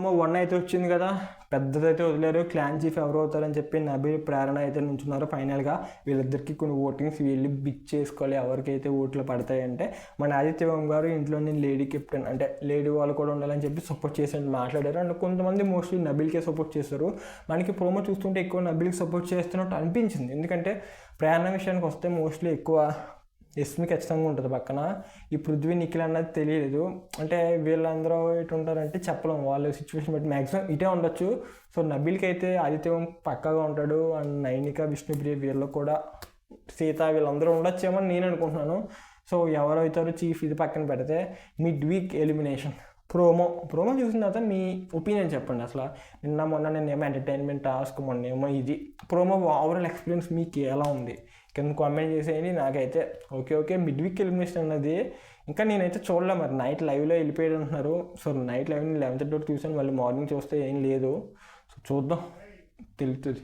Promo 1 అయితే వచ్చింది కదా, పెద్దదైతే వదిలేరు. క్లాన్ చీఫ్ ఎవరు అవుతారని చెప్పి నబీల్ ప్రేరణ అయితే నుంచున్నారు. ఫైనల్గా వీళ్ళిద్దరికి కొన్ని ఓటింగ్స్ వీళ్ళు బిచ్ చేసుకోవాలి, ఎవరికైతే ఓట్లు పడతాయంటే. మన ఆదిత్య ఓం గారు ఇంట్లోని లేడీ కెప్టెన్ అంటే లేడీ వాళ్ళు కూడా ఉండాలని చెప్పి సపోర్ట్ చేసి మాట్లాడారు. అండ్ కొంతమంది మోస్ట్లీ నబీల్కే సపోర్ట్ చేస్తారు. మనకి ప్రోమో చూస్తుంటే ఎక్కువ నబీల్కి సపోర్ట్ చేస్తున్నట్టు అనిపించింది. ఎందుకంటే ప్రేరణ విషయానికి వస్తే మోస్ట్లీ ఎక్కువ ఎస్మి ఖచ్చితంగా ఉంటుంది పక్కన. ఈ పృథ్వీ నిఖిల్ అన్నది తెలియలేదు. అంటే వీళ్ళందరూ ఎటు ఉంటారంటే చెప్పలేం, వాళ్ళ సిచ్యువేషన్ బట్టి మ్యాక్సిమం ఇటే ఉండొచ్చు. సో నబీల్కి అయితే ఆదిత్యం పక్కాగా ఉంటాడు. అండ్ నైనిక, విష్ణుప్రియ వీళ్ళు కూడా, సీత వీళ్ళందరూ ఉండొచ్చేమో అని నేను అనుకుంటున్నాను. సో ఎవరైతారో చీఫ్ ఇది పక్కన పెడితే మిడ్ వీక్ ఎలిమినేషన్ ప్రోమో చూసిన తర్వాత మీ ఒపీనియన్ చెప్పండి. అసలు మొన్న నేనేమో ఎంటర్టైన్మెంట్ టాస్క్, మొన్నేమో ఇది ప్రోమో ఓవరాల్ ఎక్స్పీరియన్స్ మీకు ఎలా ఉంది కింద కామెంట్ చేసేయండి. నాకైతే ఓకే మిడ్ వీక్ ఎలిమినేషన్ అన్నది ఇంకా నేనైతే చూడలే. మరి నైట్ లైవ్లో వెళ్ళిపోయాడు అంటున్నారు. సో నైట్ లైవ్ 11:30 చూసాను, మళ్ళీ మార్నింగ్ చూస్తే ఏం లేదు. సో చూద్దాం, తెలుస్తుంది.